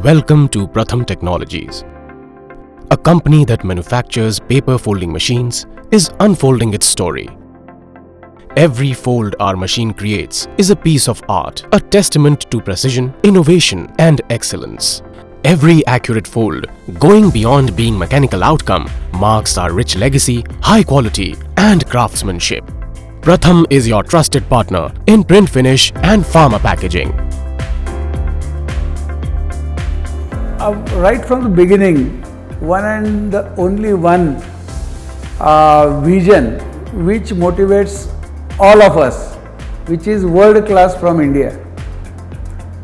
Welcome to Pratham Technologies. A company that manufactures paper folding machines is unfolding its story. Every fold our machine creates is a piece of art, a testament to precision, innovation and excellence. Every accurate fold, going beyond being mechanical outcome, marks our rich legacy, high quality and craftsmanship. Pratham is your trusted partner in print finish and pharma packaging. Right from the beginning, one and the only one vision which motivates all of us, which is world class from India.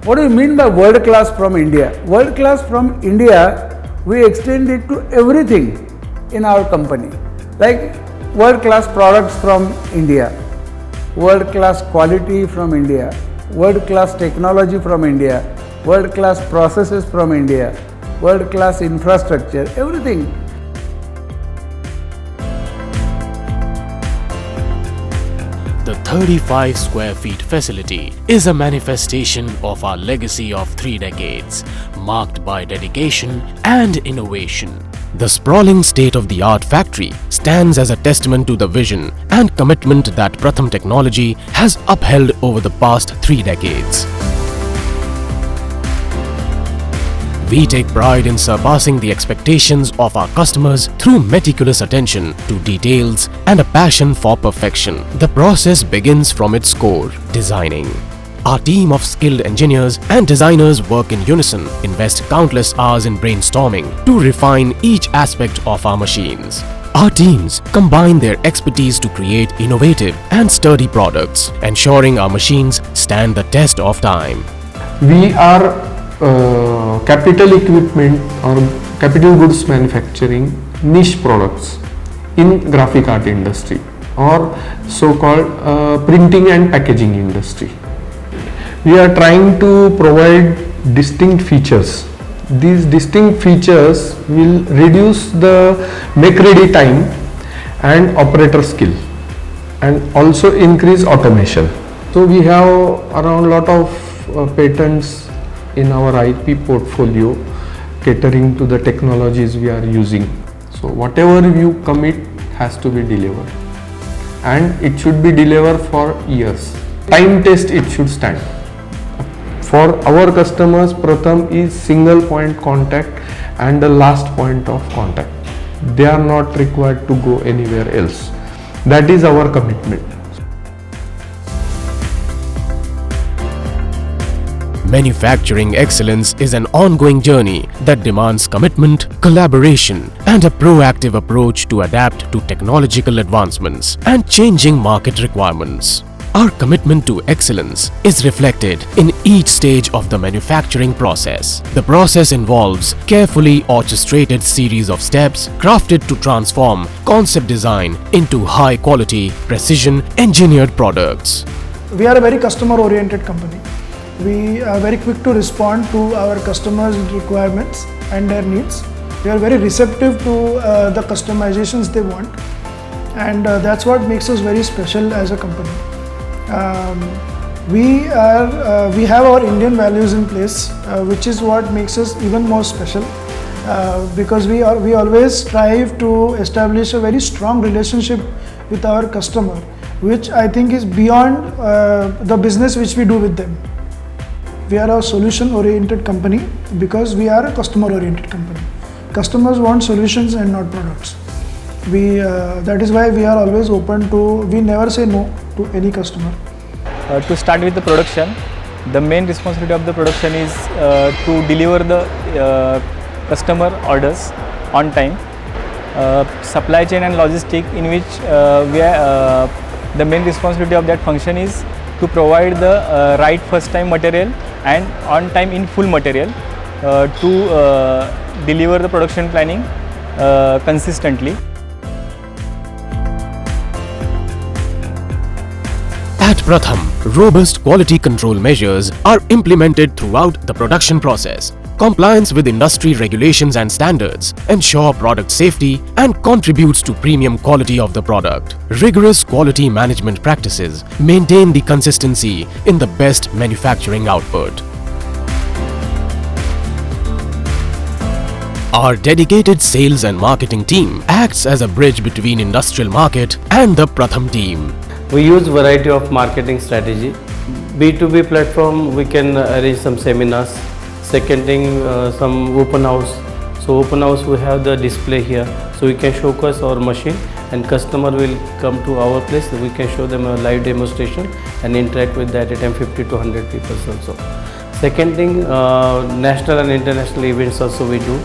What do you mean by world class from India? World class from India, we extend it to everything in our company, like world class products from India, world class quality from India, world class technology from India, world class processes from India, world class infrastructure, everything. The 35 square feet facility is a manifestation of our legacy of 3 decades, marked by dedication and innovation. The sprawling state-of-the-art factory stands as a testament to the vision and commitment that Pratham Technology has upheld over the past 3 decades. We take pride in surpassing the expectations of our customers through meticulous attention to details and a passion for perfection. The process begins from its core, designing. Our team of skilled engineers and designers work in unison, invest countless hours in brainstorming to refine each aspect of our machines. Our teams combine their expertise to create innovative and sturdy products, ensuring our machines stand the test of time. We are capital equipment or capital goods manufacturing niche products in graphic art industry or so-called printing and packaging industry. We are trying to provide distinct features. These distinct features will reduce the make ready time and operator skill and also increase automation. So we have around lot of patents in our IP portfolio catering to the technologies we are using. So whatever you commit has to be delivered, and it should be delivered for years. Time test it should stand. For our customers, Pratham is single point contact and the last point of contact. They are not required to go anywhere else. That is our commitment. Manufacturing excellence is an ongoing journey that demands commitment, collaboration, and a proactive approach to adapt to technological advancements and changing market requirements. Our commitment to excellence is reflected in each stage of the manufacturing process. The process involves carefully orchestrated series of steps crafted to transform concept design into high-quality, precision-engineered products. We are a very customer-oriented company. We are very quick to respond to our customers' requirements and their needs. We are very receptive to the customizations they want, and that's what makes us very special as a company. We have our Indian values in place, which is what makes us even more special, because we always strive to establish a very strong relationship with our customer, which I think is beyond the business which we do with them. We are a solution-oriented company because we are a customer-oriented company. Customers want solutions and not products. That is why we are always open to, we never say no to any customer. To start with the production, the main responsibility of the production is to deliver the customer orders on time. Supply chain and logistic, in which the main responsibility of that function is to provide the right first time material and on time in full material to deliver the production planning consistently. At Pratham, robust quality control measures are implemented throughout the production process. Compliance with industry regulations and standards ensure product safety and contributes to premium quality of the product. Rigorous quality management practices maintain the consistency in the best manufacturing output. Our dedicated sales and marketing team acts as a bridge between industrial market and the Pratham team. We use variety of marketing strategy. B2B platform, we can arrange some seminars. Second thing, some open house. So open house, we have the display here, so we can showcase our machine and customer will come to our place. We can show them a live demonstration and interact with that at time 50 to 100 people also. Second thing, national and international events also we do.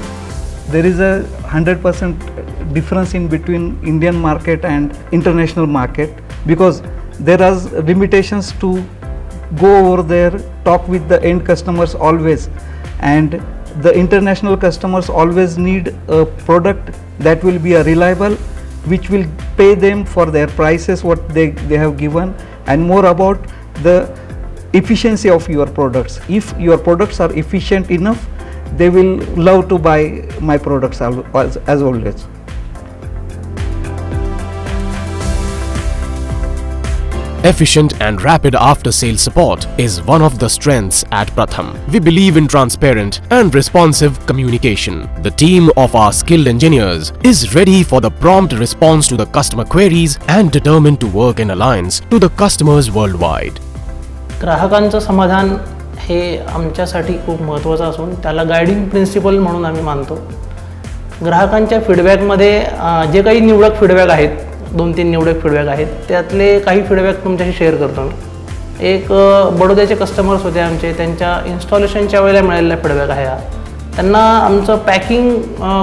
There is a 100% difference in between Indian market and international market, because there are limitations to go over there, talk with the end customers always, and the international customers always need a product that will be a reliable, which will pay them for their prices what they have given, and more about the efficiency of your products. If your products are efficient enough, they will love to buy my products as always. Efficient and rapid after-sales support is one of the strengths at Pratham. We believe in transparent and responsive communication. The team of our skilled engineers is ready for the prompt response to the customer queries and determined to work in alliance to the customers worldwide. ग्राहकांचं समाधान हे आमच्यासाठी खूप महत्त्वाचं असून त्याला guiding principal म्हणून आम्ही मानतो. ग्राहकांच्या फीडबॅकमध्ये जे काही निवडक फीडबॅक आहेत, 2-3 निवडक फीडबॅक आहेत, त्यातले काही फीडबॅक तुमच्याशी शेअर करतो मी. एक बडोद्याचे कस्टमर्स होते आमचे, त्यांच्या इन्स्टॉलेशनच्या वेळेला मिळालेला फीडबॅक आहे हा. त्यांना आमचं पॅकिंग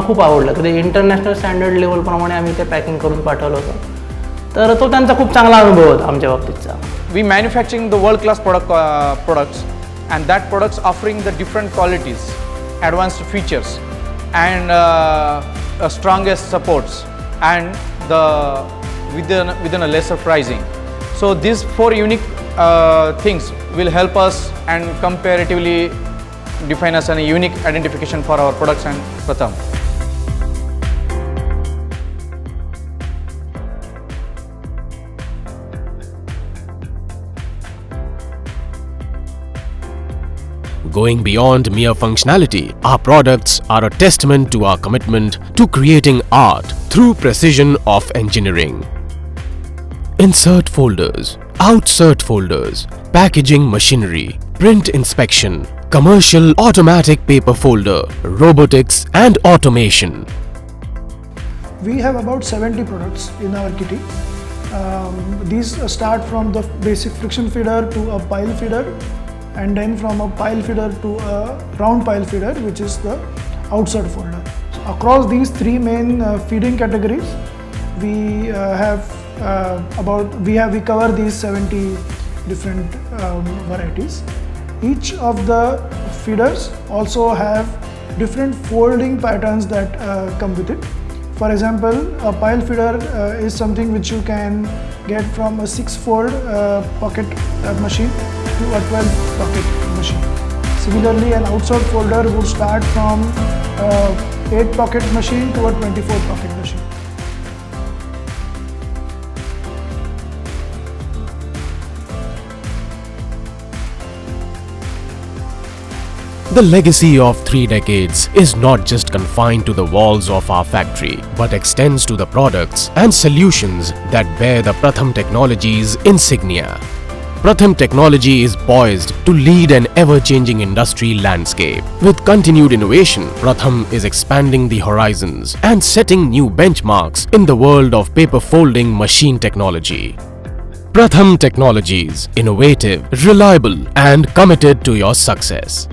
खूप आवडलं, की ते इंटरनॅशनल स्टँडर्ड लेवलप्रमाणे आम्ही ते पॅकिंग करून पाठवलं होतं. तर तो त्यांचा खूप चांगला अनुभव होता आमच्या बाबतीतचा. We manufacturing the world class products, and that products offering the different qualities, advanced features, and strongest supports, and within a lesser pricing. So these 4 unique things will help us and comparatively define us a unique identification for our products and Pratham. Going beyond mere functionality, our products are a testament to our commitment to creating art through precision of engineering. Insert folders, outsert folders, packaging machinery, print inspection, commercial automatic paper folder, robotics and automation. We have about 70 products in our kitty. These start from the basic friction feeder to a pile feeder, and then from a pile feeder to a round pile feeder, which is the outsert folder. So across these 3 main feeding categories, we cover these 70 different varieties. Each of the feeders also have different folding patterns that come with it. For example, a pile feeder is something which you can get from a 6-fold pocket machine to a 12-pocket machine. Similarly, an outsert folder would start from a 8-pocket machine to a 24-pocket machine. The legacy of 3 decades is not just confined to the walls of our factory, but extends to the products and solutions that bear the Pratham Technologies insignia. Pratham Technology is poised to lead an ever-changing industry landscape. With continued innovation, Pratham is expanding the horizons and setting new benchmarks in the world of paper folding machine technology. Pratham Technologies, innovative, reliable and committed to your success.